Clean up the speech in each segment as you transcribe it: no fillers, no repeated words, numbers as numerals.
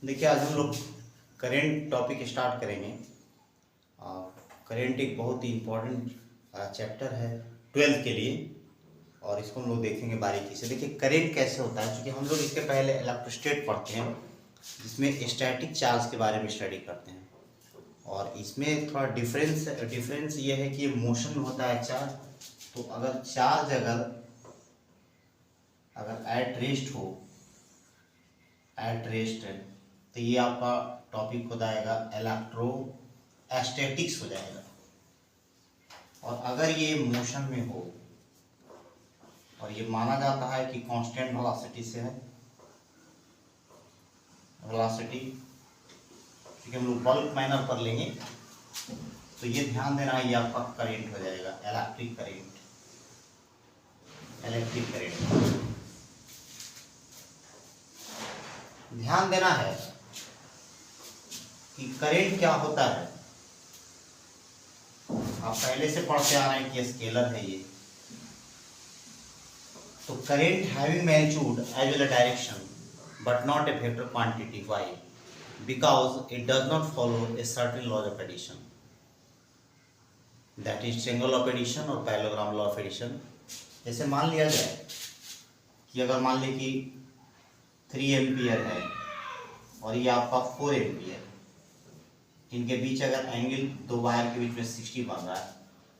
देखिए आज हम लोग करेंट टॉपिक स्टार्ट करेंगे। करेंट एक बहुत ही इम्पोर्टेंट चैप्टर है 12th के लिए और इसको हम लोग देखेंगे बारीकी से। देखिए करेंट कैसे होता है, क्योंकि हम लोग इसके पहले इलेक्ट्रोस्टैट पढ़ते हैं जिसमें स्टैटिक चार्ज के बारे में स्टडी करते हैं, और इसमें थोड़ा डिफरेंस ये है कि ये मोशन में होता है चार्ज। तो अगर चार्ज अगर एट रेस्ट है तो ये आपका टॉपिक हो जाएगा इलेक्ट्रोस्टैटिक्स हो जाएगा। और अगर ये मोशन में हो और ये माना जाता है कि कांस्टेंट वेलोसिटी से है, वेलोसिटी क्योंकि हम लोग बल्क मैनर पर लेंगे तो ये ध्यान देना है, ये आपका करंट हो जाएगा इलेक्ट्रिक करंट। ध्यान देना है कि करंट क्या होता है। आप पहले से पढ़ते आ रहे हैं कि स्केलर है ये। तो current having magnitude as well direction but not a vector quantity. Why? Because it does not follow a certain laws of addition, that is triangle of addition और पैरेललोग्राम लॉ ऑफ एडिशन। जैसे मान लिया जाए कि अगर मान ली कि 3 ampere है और ये आपका 4 एम्पियर, इनके बीच अगर एंगल दो वायर के बीच में 60 बन रहा है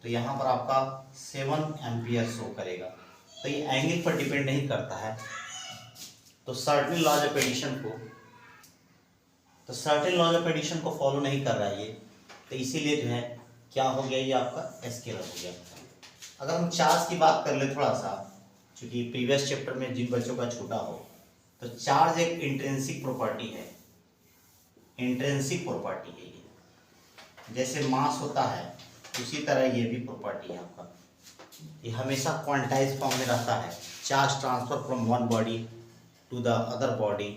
तो यहाँ पर आपका 7 एम्पियर शो करेगा। तो ये एंगल पर डिपेंड नहीं करता है। तो सर्टेन लॉज ऑफ एडिशन को फॉलो नहीं कर रहा है ये, तो इसीलिए जो है क्या हो गया, ये आपका स्केलर हो गया। अगर हम चार्ज की बात कर ले थोड़ा सा, क्योंकि प्रीवियस चैप्टर में जिन बच्चों का छूटा हो, तो चार्ज एक इंट्रिंसिक प्रॉपर्टी है ये। जैसे मास होता है उसी तरह ये भी प्रॉपर्टी है आपका। ये हमेशा क्वांटाइज फॉर्म में रहता है। Charge transfer from one body to the other body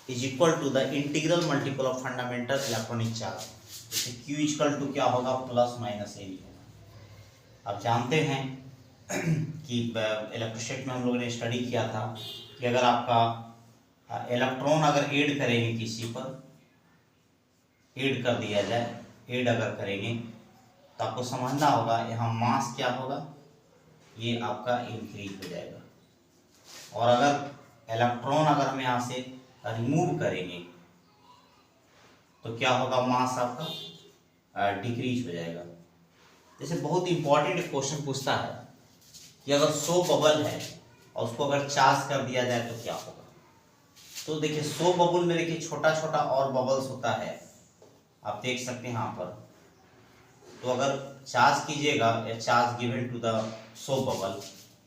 is equal to the integral multiple of fundamental electronic charge. जैसे Q इक्वल टू क्या होगा, प्लस माइनस ए होगा। आप जानते हैं कि इलेक्ट्रोस्टैटिक्स में हम लोगों ने स्टडी किया था कि अगर आपका इलेक्ट्रॉन अगर ऐड करेंगे किसी पर, ऐड कर दिया जाए, ऐड अगर करेंगे तो आपको समझना होगा यहाँ मास क्या होगा, ये आपका इंक्रीज हो जाएगा। और अगर इलेक्ट्रॉन अगर हम यहाँ से रिमूव करेंगे तो क्या होगा, मास आपका डिक्रीज हो जाएगा। जैसे बहुत इंपॉर्टेंट क्वेश्चन पूछता है कि अगर 100 बबल है और उसको अगर चार्ज कर दिया जाए तो क्या होगा। तो देखिए 100 बबल में देखिए छोटा छोटा और बबल्स होता है, आप देख सकते हैं यहाँ पर। तो अगर चार्ज कीजिएगा या charge given to the 100 bubble,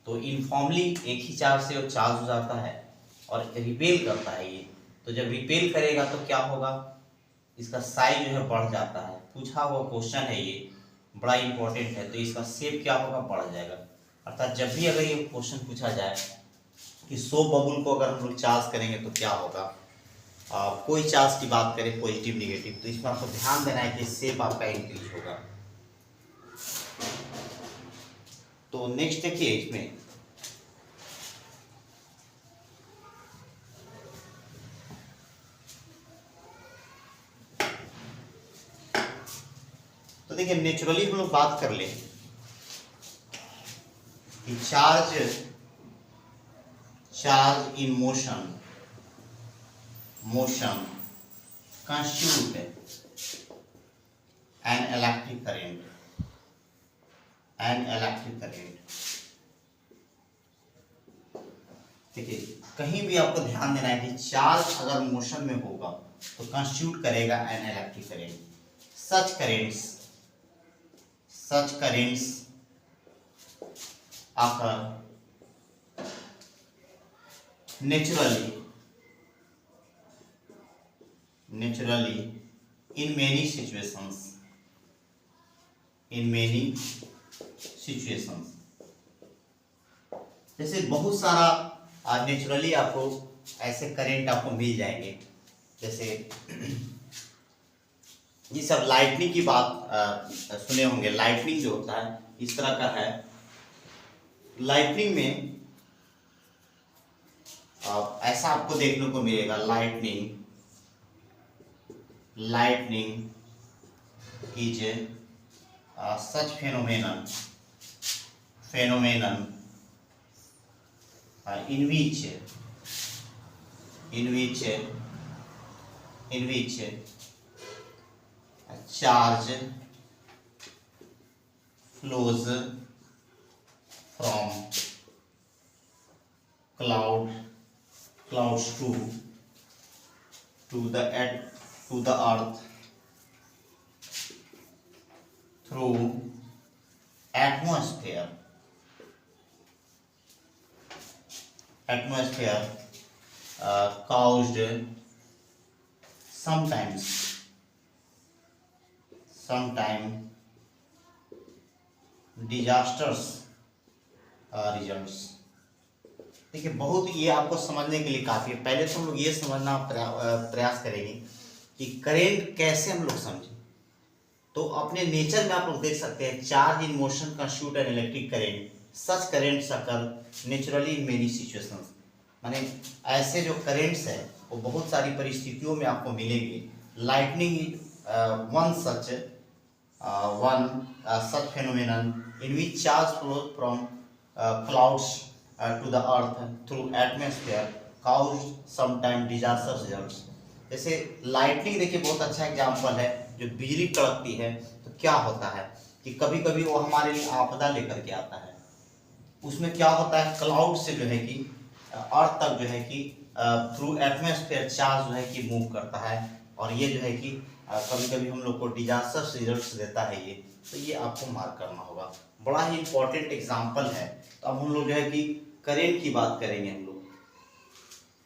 तो इनफॉर्मली एक ही चार्ज से वो चार्ज हो जाता है और रिपेल करता है ये। तो जब रिपेल करेगा तो क्या होगा, इसका साइज जो है बढ़ जाता है। पूछा हुआ क्वेश्चन है ये, बड़ा इंपॉर्टेंट है। तो इसका शेप क्या होगा, बढ़ जाएगा। अर्थात जब भी अगर ये क्वेश्चन पूछा जाए कि 100 बबल को अगर हम लोग चार्ज करेंगे तो क्या होगा, कोई चार्ज की बात करें पॉजिटिव निगेटिव, तो इसमें आपको ध्यान देना है कि शेप आपका इंक्रीज होगा। तो नेक्स्ट देखिए इसमें तो देखिए नेचुरली हम लोग बात कर ले कि charge in motion constitute an electric current देखिए कहीं भी आपको ध्यान देना है कि चार्ज अगर मोशन में होगा तो कंस्टिट्यूट करेगा an electric current. Such currents occur naturally in many situations जैसे बहुत सारा नेचुरली आपको ऐसे करंट आपको मिल जाएंगे। जैसे ये सब लाइटनिंग की बात सुने होंगे। लाइटनिंग जो होता है इस तरह का है। लाइटनिंग में अब ऐसा आपको देखने को मिलेगा, lightning is such phenomenon in which charge flows from clouds to the earth through atmosphere caused sometimes disasters results. देखिए बहुत ये आपको समझने के लिए काफ़ी है। पहले तो हम लोग ये समझना प्रयास करेंगे कि करेंट कैसे हम लोग समझें। तो अपने नेचर में आप लोग देख सकते हैं, charge in motion constitute an electric current, such currents occur naturally in many situations. माने ऐसे जो करेंट्स है वो बहुत सारी परिस्थितियों में आपको मिलेंगे। Lightning one such phenomenon in which charge flows from clouds to the earth through atmosphere caused sometimes disaster results। जैसे लाइटनिंग देखिए बहुत अच्छा एग्जांपल है। जो बिजली कड़कती है तो क्या होता है कि कभी कभी वो हमारे लिए आपदा लेकर के आता है। उसमें क्या होता है, क्लाउड से जो है कि अर्थ तक जो है कि थ्रू एटमॉस्फेयर चार्ज जो है कि मूव करता है, और ये जो है कि कभी कभी हम लोग को डिजास्टर रिजल्ट्स देता है ये। तो ये आपको मार्क करना होगा, बड़ा ही इंपॉर्टेंट एग्जांपल है। तो अब हम लोग जो है कि करेंट की बात करेंगे हम लोग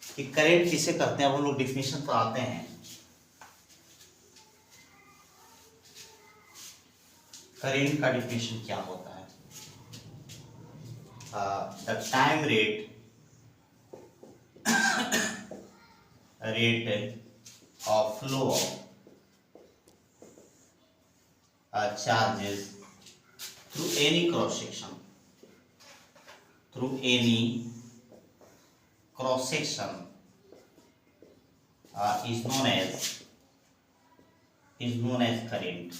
कि करेंट किसे करते हैं। अब हम लोग डिफिनेशन पर आते हैं। करेंट का डिफिनेशन क्या होता है? The time rate of flow of charges through any cross section is known as current।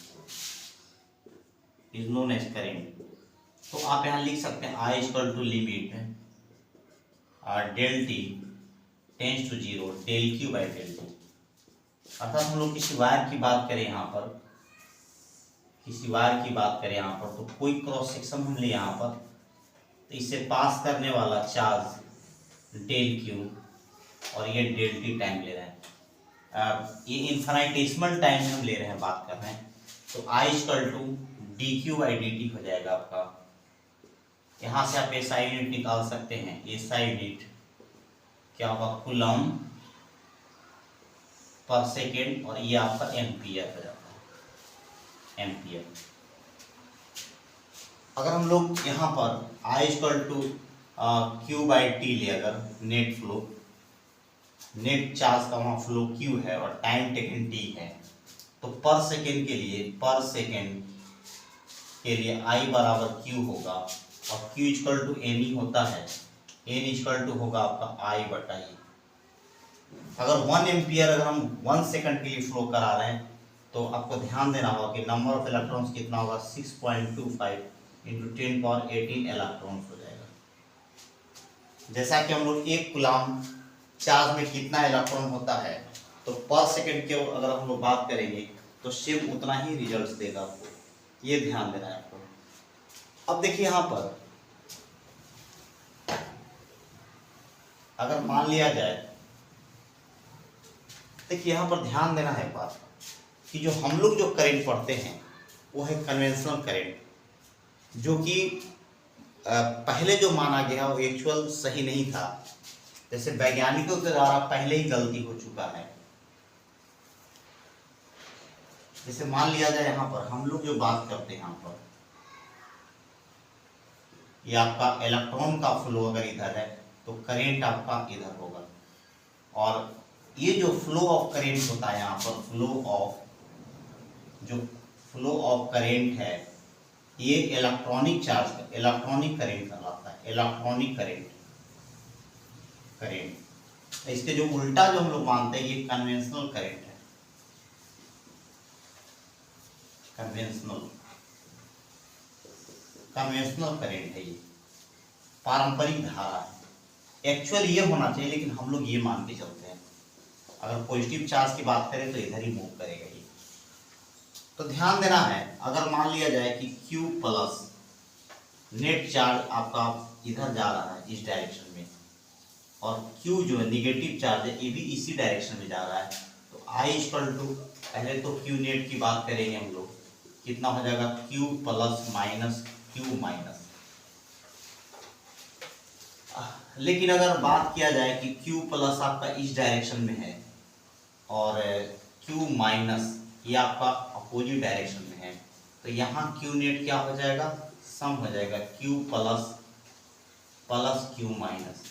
तो आप यहाँ लिख सकते हैं I equal to limit del T tends to 0 del Q by del T. अर्थात हम लोग किसी वायर की बात करें यहाँ पर, तो कोई क्रॉस सेक्शन हम ले यहाँ पर, तो इसे पास करने वाला चार्ज डेल क्यू और ये डेल टी टाइम ले रहे हैं। ये इन्फिनिटेसिमल टाइम में हम ले रहे हैं, बात कर रहे हैं। तो I equal to D Q by D T हो जाएगा आपका। यहाँ से आप एसआई यूनिट निकाल सकते हैं। एसआई यूनिट क्या होगा, कूलम पर सेकेंड, और ये आपका एम्पियर हो जाता है, एम्पियर। अगर हम लोग यहाँ पर I equal to Q by T ले, अगर नेट चार्ज का वहाँ फ्लो क्यू है और टाइम टेकन टी है, तो पर सेकेंड के लिए आई बराबर क्यू होगा, और क्यू इक्वल टू एन ही होता है। एन इक्वल टू होगा आपका आई बटा ई। अगर 1 एम्पियर अगर हम 1 सेकंड के लिए फ्लो करा रहे हैं, तो आपको ध्यान देना होगा कि नंबर ऑफ इलेक्ट्रॉन्स कितना होगा, 6.25 इंटू 10⁻18 इलेक्ट्रॉन्स हो जाएगा। जैसा कि हम लोग 1 कूलम चार्ज में कितना इलेक्ट्रॉन होता है, तो पर सेकंड के अगर हम लोग बात करेंगे तो सेम उतना ही रिजल्ट देगा आपको, ये ध्यान देना है आपको। अब देखिए यहाँ पर अगर मान लिया जाए, देखिए यहाँ पर ध्यान देना है बात कि जो हम लोग जो करंट पढ़ते हैं वो है कन्वेंशनल करंट, जो कि पहले जो माना गया वो एक्चुअल सही नहीं था। जैसे वैज्ञानिकों के द्वारा पहले ही गलती हो चुका है। जैसे मान लिया जाए यहाँ पर हम लोग जो बात करते हैं, यहाँ पर ये आपका इलेक्ट्रॉन का फ्लो अगर इधर है तो करंट आपका इधर होगा, और ये जो फ्लो ऑफ करंट होता है यहाँ पर, फ्लो ऑफ करंट है, ये इलेक्ट्रॉनिक करंट कहलाता है। इलेक्ट्रॉनिक करंट इसके जो उल्टा जो हम लोग मानते हैं ये कन्वेंशनल करंट है, कन्वेंशनल करंट है, ये पारंपरिक धारा है। एक्चुअल ये होना चाहिए लेकिन हम लोग ये मान के चलते हैं, अगर पॉजिटिव चार्ज की बात करें तो इधर ही मूव करेगा ये। तो ध्यान देना है, अगर मान लिया जाए कि Q प्लस नेट चार्ज आपका इधर जा रहा है इस डायरेक्शन में, और Q जो है निगेटिव चार्ज है ये भी इसी डायरेक्शन में जा रहा है, तो I इक्वल टू, पहले तो Q नेट की बात करेंगे हम लोग, कितना हो जाएगा Q plus minus Q minus. लेकिन अगर बात किया जाए कि Q प्लस आपका इस डायरेक्शन में है और Q माइनस ये आपका अपोजिट डायरेक्शन में है, तो यहाँ Q नेट क्या हो जाएगा, सम हो जाएगा Q plus plus Q minus.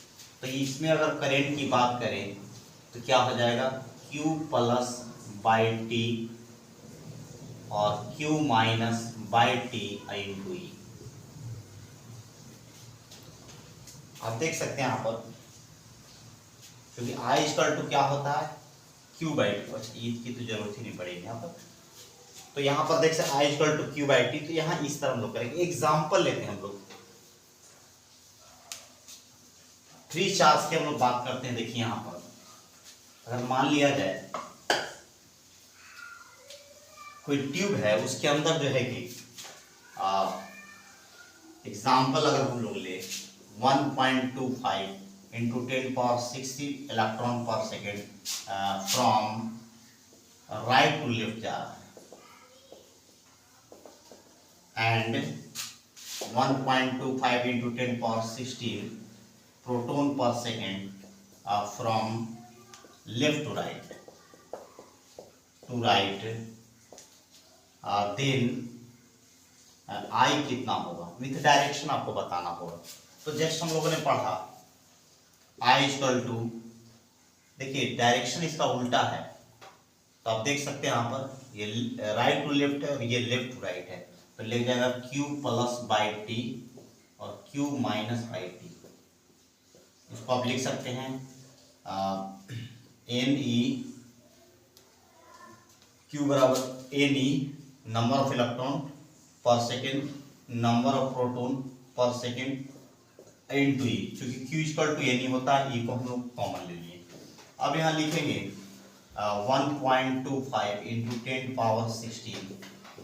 तो इसमें अगर करंट की बात करें तो क्या हो जाएगा Q प्लस बाई टी और Q minus by T into E. आप देख सकते हैं यहाँ पर, क्योंकि I इक्वल टू क्या होता है Q बाई टी, अच्छा ई की तो जरूरत ही नहीं पड़ेगी यहाँ पर। तो यहाँ पर देख सकते I equal to Q by T, तो यहाँ इस तरह हम लोग करेंगे। एग्जाम्पल लेते हैं हम लोग, फ्री चार्ज की हम लोग बात करते हैं। देखिए यहाँ पर अगर मान लिया जाए कोई ट्यूब है, उसके अंदर जो है कि एग्जाम्पल अगर हम लोग ले 1.25 into 10⁻60 electron per second from right to left जा रहा है, and 1.25 into 10⁻16 proton per second from left to right then I कितना होगा, विथ डायरेक्शन आपको बताना होगा। तो जस्ट हम लोगों ने पढ़ा आई इक्वल टू, देखिए डायरेक्शन इसका उल्टा है, तो आप देख सकते हैं यहाँ पर ये राइट टू लेफ्ट है और ये लेफ्ट टू राइट है, तो ले जाएगा Q प्लस बाई टी और Q माइनस बाई टी। इसको आप लिख सकते हैं NE Q बराबर NE number of electron per second, number of proton per second into ई, क्योंकि Q इक्वल टू NE होता है, ई को हम लोग कॉमन ले लिए। अब यहाँ लिखेंगे 1.25 इंटू 10⁻16,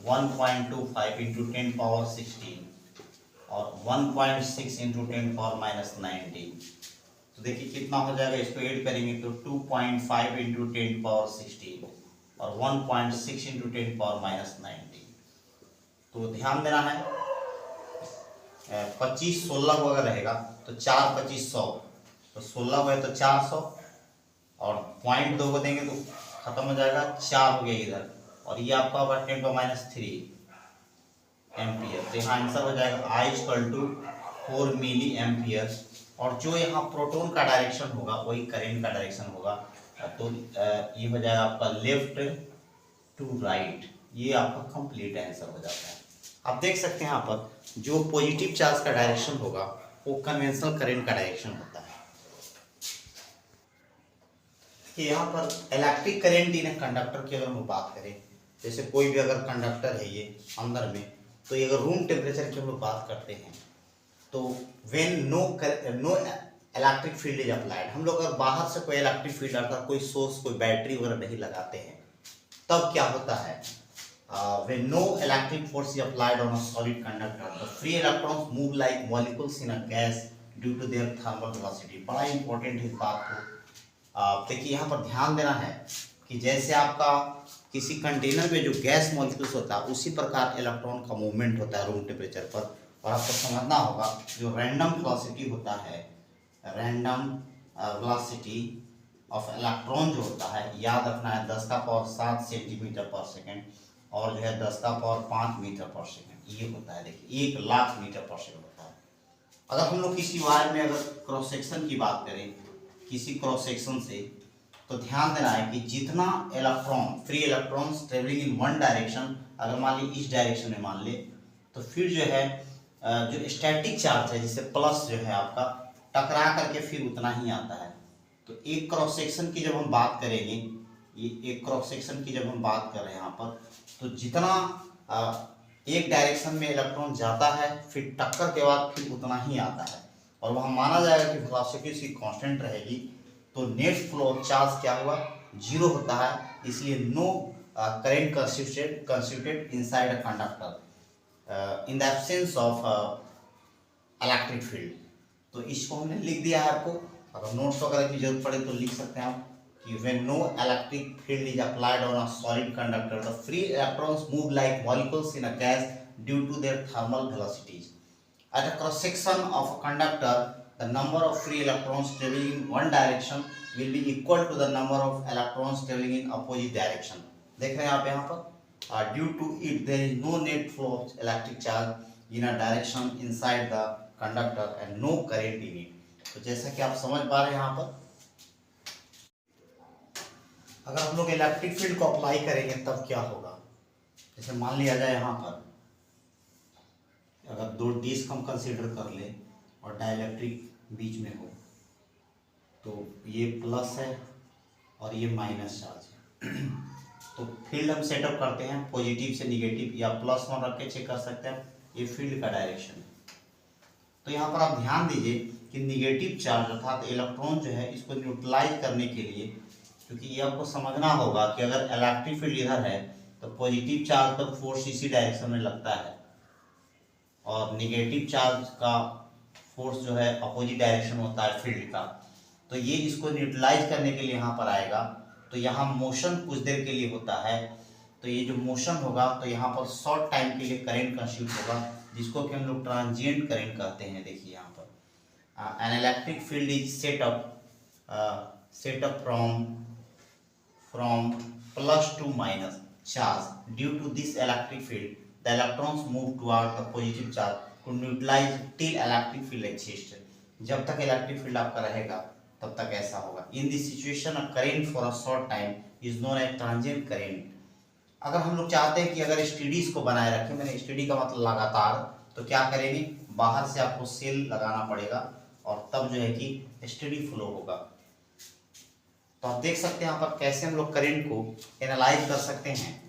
1.25 इंटू 10⁻16 और 1.6 इंटू 10⁻−19। तो देखिए कितना हो जाएगा, इसको ऐड करेंगे तो 2.5 इंटू 10⁻16 और 1.6 इंटू 10⁻−19। तो ध्यान देना है 25 16 को अगर रहेगा तो 4 25 100, तो 16 को है तो 400 और 0.2 को देंगे तो खत्म हो जाएगा, 4 हो गया इधर, और ये आपका होगा 10⁻³ एम्पियर। तो यहाँ आंसर हो जाएगा I equal to 4 milli ampere, और जो यहाँ प्रोटॉन का डायरेक्शन होगा वही करंट का डायरेक्शन होगा, तो ये हो जाएगा आपका लेफ्ट टू राइट। ये आपका कंप्लीट आंसर हो जाता है। आप देख सकते हैं यहाँ पर जो पॉजिटिव चार्ज का डायरेक्शन होगा वो कन्वेंशनल करंट का डायरेक्शन होता है। कि यहाँ पर इलेक्ट्रिक करंट इन कंडक्टर की अगर हम बात करें, जैसे कोई भी अगर कंडक्टर है ये अंदर में, तो ये अगर रूम टेम्परेचर की हम लोग बात करते हैं तो when no electric field is applied, हम लोग अगर बाहर से कोई इलेक्ट्रिक फील्ड आता है, कोई सोर्स कोई बैटरी वगैरह नहीं लगाते हैं, तब क्या होता है, when no electric force is applied on a solid conductor, the free electrons move like molecules in a gas due to their thermal velocity। बड़ा इंपॉर्टेंट है इस बात को। देखिए यहाँ पर ध्यान देना है कि जैसे आपका किसी कंटेनर में जो गैस मॉलिक्यूल्स होता है उसी प्रकार इलेक्ट्रॉन का मूवमेंट होता है रूम टेम्परेचर पर। और आपको समझना होगा जो रैंडम वेलोसिटी होता है, रैंडम वेलोसिटी ऑफ इलेक्ट्रॉन जो होता है, याद रखना है 10⁻7 सेंटीमीटर पर सेकेंड और जो है 10⁻5 मीटर पर सेकेंड, ये होता है। देखिए 1,00,000 मीटर पर सेकेंड होता है। अगर हम लोग किसी वायर में अगर क्रॉस सेक्शन की बात करें, किसी क्रॉस सेक्शन से, तो ध्यान देना है कि जितना electron free electrons travelling in one direction, अगर मान ली इस डायरेक्शन में मान ले, तो फिर जो है जो स्टैटिक चार्ज है जिसे प्लस जो है आपका टकरा करके फिर उतना ही आता है, तो एक क्रॉस सेक्शन की जब हम बात करेंगे, ये एक क्रॉस सेक्शन की जब हम बात कर रहे हैं यहाँ पर, तो जितना एक डायरेक्शन में इलेक्ट्रॉन जाता है फिर टक्कर के बाद फिर उतना ही आता है, और वहाँ माना जाएगा कि वेलोसिटी उसकी कांस्टेंट रहेगी, तो नेट फ्लो ऑफ चार्ज क्या हुआ, जीरो होता है, इसलिए no current constituted inside a conductor in the absence of electric field. तो इसको हमने लिख दिया है आपको, अगर नोट्स वगैरह की जरूरत पड़े तो लिख सकते हैं आप कि when no electric field is applied on a solid conductor, the free electrons move like molecules in a gas due to their thermal velocities. At a cross section of a conductor, the number of free electrons traveling in one direction will be equal to the number of electrons traveling in opposite direction. देख रहे हैं आप यहाँ पर, due to it there is no net flow of electric charge in a direction inside the conductor and no current in it. तो जैसा कि आप समझ पा रहे हैं यहाँ पर, अगर हम लोग इलेक्ट्रिक फील्ड को अप्लाई करेंगे तब क्या होगा। जैसे मान लिया जाए यहाँ पर अगर दो डिस्क हम कंसीडर कर ले और डाइलेक्ट्रिक बीच में हो, तो ये प्लस है और ये माइनस चार्ज है तो फील्ड हम सेटअप करते हैं पॉजिटिव से निगेटिव या +1 रख के चेक कर सकते हैं, ये फील्ड का डायरेक्शन है। तो यहाँ पर आप ध्यान दीजिए कि निगेटिव चार्ज अर्थात इलेक्ट्रॉन जो है इसको न्यूट्रलाइज करने के लिए, क्योंकि ये आपको समझना होगा कि अगर इलेक्ट्रिक फील्ड इधर है तो पॉजिटिव चार्ज पर फोर्स इसी डायरेक्शन में लगता है और निगेटिव चार्ज का फोर्स जो है अपोजिट डायरेक्शन होता है फील्ड का। तो ये इसको न्यूट्रलाइज करने के लिए यहाँ पर आएगा, तो यहाँ मोशन कुछ देर के लिए होता है, तो ये जो मोशन होगा तो यहाँ पर शॉर्ट टाइम के लिए करंट कंस्टिट्यूट होगा, जिसको कि हम लोग ट्रांजिएंट करंट कहते हैं। देखिए यहाँ पर an electric field is set up from plus to minus charge. Due to this electric field, the electrons move toward the positive charge to neutralize till electric field exists. जब तक electric field आपका रहेगा तब तक ऐसा होगा। In this situation, a current for a short time is known as transient current. अगर हम लोग चाहते हैं कि अगर स्टडीज को बनाए रखें, मैंने स्टडी का मतलब लगातार, तो क्या करेंगे, बाहर से आपको सेल लगाना पड़ेगा और तब जो है कि स्टडी फ्लो होगा। तो आप देख सकते हैं यहाँ पर कैसे हम लोग करंट को एनालाइज कर सकते हैं।